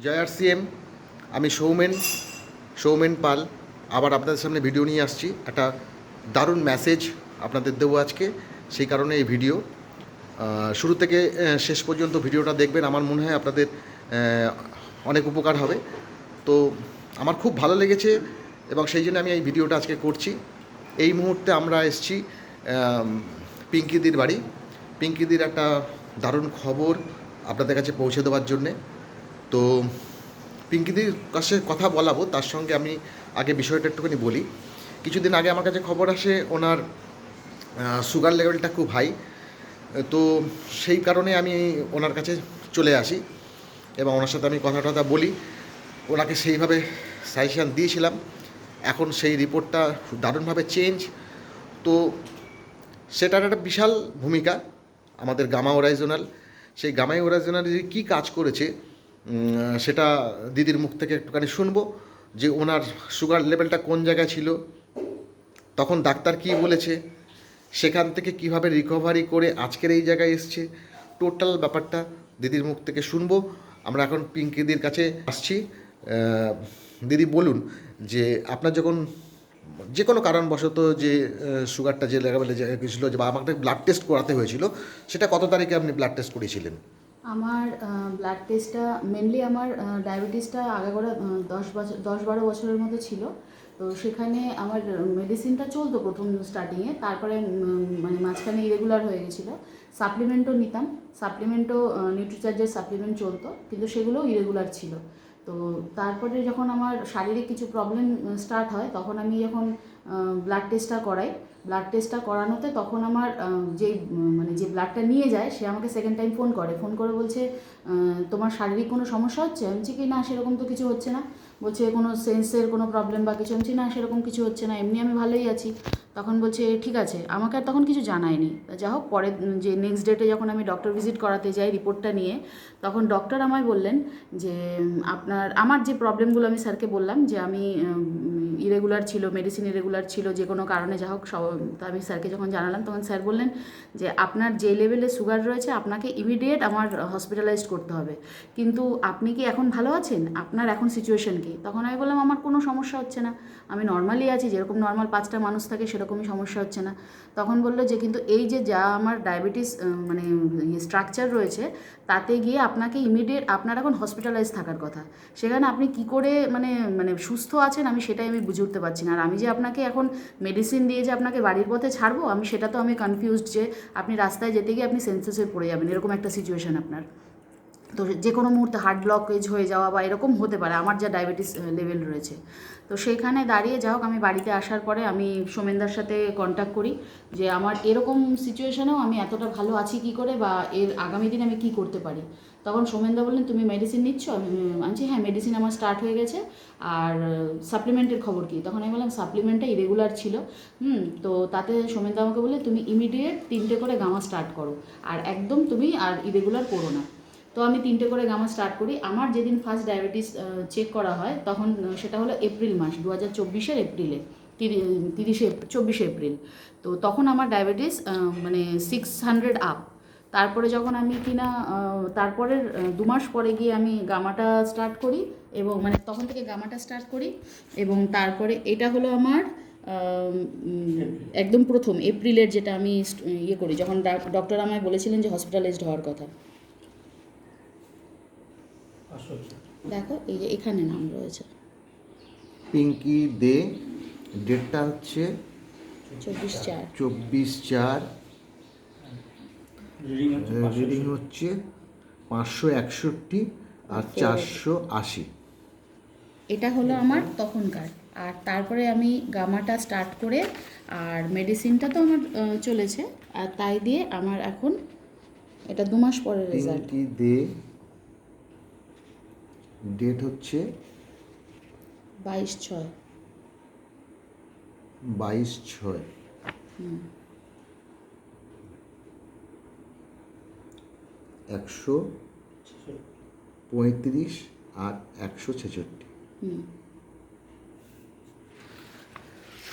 জয় RCM. আমি সৌমেন পাল আবার আপনাদের সামনে ভিডিও নিয়ে আসছি। একটা দারুণ মেসেজ আপনাদের দেবো আজকে, সেই কারণে এই ভিডিও। শুরু থেকে শেষ পর্যন্ত ভিডিওটা দেখবেন, আমার মনে হয় আপনাদের অনেক উপকার হবে। তো আমার খুব ভালো লেগেছে এবং সেই জন্য আমি এই ভিডিওটা আজকে করছি। এই মুহূর্তে আমরা এসেছি পিঙ্কিদির বাড়ি। পিঙ্কিদির একটা দারুণ খবর আপনাদের কাছে পৌঁছে দেওয়ার জন্যে। তো পিঙ্কিদির কাছে কথা বলাবো, তার সঙ্গে আমি আগে বিষয়টা একটুখানি বলি। কিছুদিন আগে আমার কাছে খবর আসে ওনার সুগার লেভেলটা খুব হাই। তো সেই কারণে আমি ওনার কাছে চলে আসি এবং ওনার সাথে আমি কথা টথা বলি। ওনাকে সেইভাবে সাজেশান দিয়েছিলাম। এখন সেই রিপোর্টটা দারুণভাবে চেঞ্জ। তো সেটার একটা বিশাল ভূমিকা আমাদের গামা ওরাইজোনাল। সেই গামা ওরাইজোনাল কী কাজ করেছে সেটা দিদির মুখ থেকে একটুখানি শুনবো, যে ওনার সুগার লেভেলটা কোন জায়গায় ছিল, তখন ডাক্তার কী বলেছে, সেখান থেকে কিভাবে রিকভারি করে আজকের এই জায়গায় এসছে। টোটাল ব্যাপারটা দিদির মুখ থেকে শুনবো। আমরা এখন পিঙ্কিদির কাছে আসছি। দিদি বলুন, যে আপনার যখন যে কোনো কারণবশত যে সুগারটা যে লেভেলে গেছিলো, বা আমাকে ব্লাড টেস্ট করাতে হয়েছিল, সেটা কত তারিখে আপনি ব্লাড টেস্ট করিয়েছিলেন? আমার ব্লাড টেস্টটা মেনলি আমার ডায়াবেটিসটা আগে করে 10-12 বছরের মতো ছিল। তো সেখানে আমার মেডিসিনটা চলতো প্রথম স্টার্টিংয়ে, তারপরে মানে মাঝখানে ইরেগুলার হয়ে গেছিলো। সাপ্লিমেন্টও নিতাম, সাপ্লিমেন্টও নিউট্রিচার্জের সাপ্লিমেন্ট চলতো, কিন্তু সেগুলোও ইরেগুলার ছিল। তো তারপরে যখন আমার শারীরিক কিছু প্রবলেম স্টার্ট হয়, তখন আমি যখন ব্লাড টেস্টটা করাই, ব্লাড টেস্টটা করানোতে তখন আমার যেই মানে যে ব্লাডটা নিয়ে যায়, সে আমাকে সেকেন্ড টাইম ফোন করে বলছে, তোমার শারীরিক কোনো সমস্যা হচ্ছে? আমি বলছি কি না, সেরকম তো কিছু হচ্ছে না। বলছে কোনো সেন্সের কোনো প্রবলেম বা কিছু? আমি বলছি না, সেরকম কিছু হচ্ছে না, এমনি আমি ভালোই আছি। তখন বলছে ঠিক আছে, আমাকে আর তখন কিছু জানায়নি। যা হোক, পরে যে নেক্সট ডেটে যখন আমি ডক্টর ভিজিট করাতে যাই রিপোর্টটা নিয়ে, তখন ডক্টর আমায় বললেন যে আমার যে প্রবলেমগুলো আমি স্যারকে বললাম, যে আমি ইরেগুলার ছিল, মেডিসিন ইরেগুলার ছিল যে কোনো কারণে, যা হোক তো আমি স্যারকে যখন জানালাম, তখন স্যার বললেন যে আপনার যে লেভেলে সুগার রয়েছে, আপনাকে ইমিডিয়েট আমার হসপিটালাইজড করতে হবে। কিন্তু আপনি কি এখন ভালো আছেন? আপনার এখন সিচুয়েশন কী? তখন আমি বললাম আমার কোনো সমস্যা হচ্ছে না, আমি নর্মালি আছি, যেরকম নর্মাল 5টা মানুষ থাকে সেরকমই সমস্যা হচ্ছে না। তখন বললো যে কিন্তু এই যে যা আমার ডায়াবেটিস মানে স্ট্রাকচার রয়েছে, তাতে গিয়ে আপনাকে ইমিডিয়েট আপনার এখন হসপিটালাইজ থাকার কথা। সেখানে আপনি কি করে মানে মানে সুস্থ আছেন, সেটাই আমি বুঝে উঠতে পারছি না। আর আমি যে আপনাকে এখন মেডিসিন দিয়ে যে আপনাকে বাড়ির পথে ছাড়বো, সেটা তো আমি কনফিউজড, যে আপনি রাস্তায় যেতে গিয়ে আপনি সেন্সেস হয়ে পড়ে যাবেন, এরকম একটা সিচুয়েশান আপনার। তো যে কোনো মুহূর্তে হার্ট ব্লকেজ হয়ে যাওয়া বা এরকম হতে পারে, আমার যা ডায়াবেটিস লেভেল রয়েছে। তো সেইখানে দাঁড়িয়ে যা হোক, আমি বাড়িতে আসার পরে আমি সোমেনদার সাথে কন্ট্যাক্ট করি, যে আমার এরকম সিচুয়েশানেও আমি এতটা ভালো আছি কী করে, বা এর আগামী দিনে আমি কী করতে পারি। তখন সোমেনদা বললেন তুমি মেডিসিন নিচ্ছ? আমি বলছি হ্যাঁ, মেডিসিন আমার স্টার্ট হয়ে গেছে। আর সাপ্লিমেন্টের খবর কী? তখন আমি বললাম সাপ্লিমেন্টটা ইরেগুলার ছিল। তো তাতে সোমেনদা আমাকে বললে তুমি ইমিডিয়েট 3টে করে গামা স্টার্ট করো, আর একদম তুমি আর ইরেগুলার করো না। তো আমি 3টে করে গামা স্টার্ট করি। আমার যেদিন ফার্স্ট ডায়াবেটিস চেক করা হয়, তখন সেটা হলো এপ্রিল মাস, 2024-এর এপ্রিলে, 24শে এপ্রিল। তো তখন আমার ডায়াবেটিস মানে 600 আপ। তারপরে যখন আমি কিনা তারপরের 2 মাস পরে গিয়ে আমি গামাটা স্টার্ট করি, এবং মানে তখন থেকে গামাটা স্টার্ট করি। এবং তারপরে এটা হলো আমার একদম প্রথম এপ্রিলের, যেটা আমি ইয়ে করি, যখন ডক্টর আমায় বলেছিলেন যে হসপিটালাইজড হওয়ার কথা। দেখো এই যে এখানে নাম রয়েছে পিঙ্কি দে, ডেটটা হচ্ছে 24/4। 24/4। রিডিং হচ্ছে 561 আর 480। এটা হলো আমার তখনকার। আর তারপরে আমি গামাটা স্টার্ট করে, আর মেডিসিনটা তো আমার চলেছে, আর তাই দিয়ে আমার এখন এটা 2 মাস পরের রেজাল্ট। পিঙ্কি দে, ডেট হচ্ছে 22/6। 22/6। হুম 135 আর 166। হুম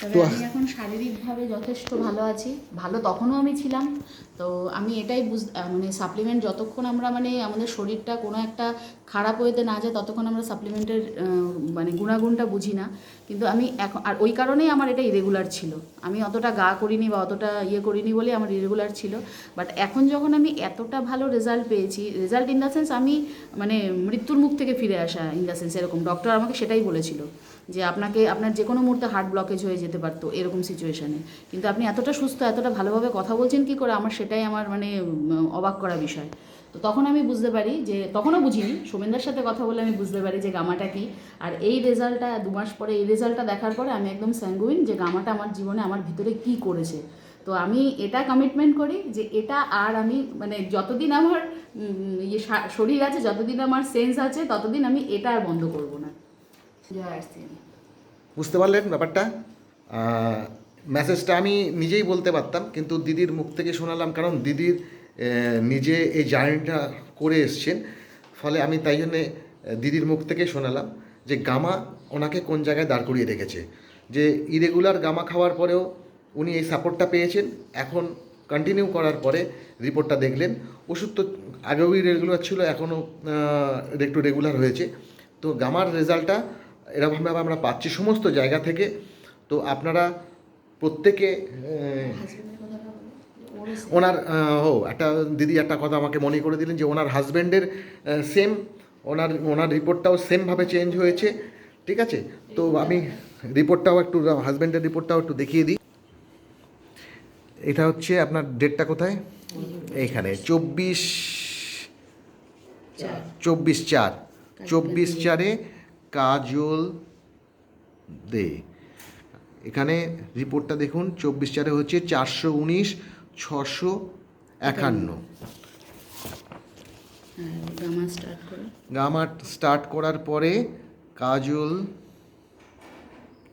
তবে তো আমি এখন শারীরিকভাবে যথেষ্ট ভালো আছি, ভালো তখনও আমি ছিলাম। তো আমি এটাই মানে সাপ্লিমেন্ট যতক্ষণ আমরা মানে আমাদের শরীরটা কোনো একটা খারাপ ওয়েতে না যায় ততক্ষণ আমরা সাপ্লিমেন্টের মানে গুণাগুণটা বুঝি না। কিন্তু আমি এখন আর ওই কারণেই আমার এটা ইরেগুলার ছিল, আমি অতটা গা করিনি বা অতটা করিনি বলে আমার ইরেগুলার ছিল। বাট এখন যখন আমি এতটা ভালো রেজাল্ট পেয়েছি, রেজাল্ট ইন দ্য সেন্স আমি মানে মৃত্যুর মুখ থেকে ফিরে আসা ইন দ্য সেন্স, এরকম ডক্টর আমাকে সেটাই বলেছিল যে আপনার যে কোনো মুহূর্তে হার্ট ব্লকেজ হয়ে যেতে পারতো এরকম সিচুয়েশানে, কিন্তু আপনি এতটা সুস্থ এতটা ভালোভাবে কথা বলছেন কী করে, আমার সেটাই আমার মানে অবাক করা বিষয়। তো তখন আমি বুঝতে পারি যে, তখনও বুঝিনি, সোমেনদার সাথে কথা বলে আমি বুঝতে পারি যে গামাটা কী। আর এই রেজাল্টটা 2 মাস পরে, এই রেজাল্টটা দেখার পরে আমি একদম স্যাঙ্গুইন যে গামাটা আমার জীবনে আমার ভিতরে কী করেছে। তো আমি এটা কমিটমেন্ট করি যে এটা আর আমি মানে যতদিন আমার শরীর আছে, যতদিন আমার সেন্স আছে, ততদিন আমি এটা আর বন্ধ করব না। জয় আসছি। বুঝতে পারলেন ব্যাপারটা? মেসেজটা আমি নিজেই বলতে পারতাম, কিন্তু দিদির মুখ থেকে শোনালাম, কারণ দিদির নিজে এই জার্নিটা করে এসছেন, ফলে আমি তাই জন্যে দিদির মুখ থেকে শোনালাম যে গামা ওনাকে কোন জায়গায় দাঁড় করিয়ে রেখেছে, যে ইরেগুলার গামা খাওয়ার পরেও উনি এই সাপোর্টটা পেয়েছেন। এখন কন্টিনিউ করার পরে রিপোর্টটা দেখলেন, ওষুধ তো আগেও রেগুলার ছিল, এখনও একটু রেগুলার হয়েছে। তো গামার রেজাল্টটা এরকমভাবে আমরা পাচ্ছি সমস্ত জায়গা থেকে। তো আপনারা প্রত্যেকে ওনার একটা দিদি একটা কথা আমাকে মনে করে দিলেন যে ওনার হাজব্যান্ডের সেম, ওনার রিপোর্টটাও সেমভাবে চেঞ্জ হয়েছে। ঠিক আছে, তো আমি রিপোর্টটাও একটু, হাজব্যান্ডের রিপোর্টটাও একটু দেখিয়ে দিই। এটা হচ্ছে আপনার ডেটটা কোথায়, এইখানে 24/4 কাজল দে। এখানে রিপোর্টটা দেখুন, 24/4 হচ্ছে 419,651। গামা স্টার্ট করার পরে কাজল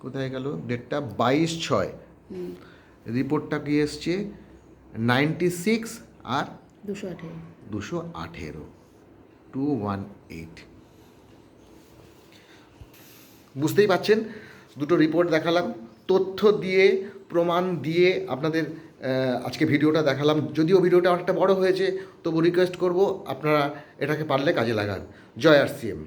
কোথায় গেল, ডেটটা 22/6, রিপোর্টটা কি এসছে 96 আর 218, 218। বুঝতেই পাচ্ছেন, দুটো রিপোর্ট দেখালাম, তথ্য দিয়ে প্রমাণ দিয়ে আপনাদের আজকে ভিডিওটা দেখালাম। যদিও ভিডিওটা অনেকটা বড় হয়েছে, তবু রিকোয়েস্ট করব আপনারা এটাকে পারলে কাজে লাগান। জয় RCM।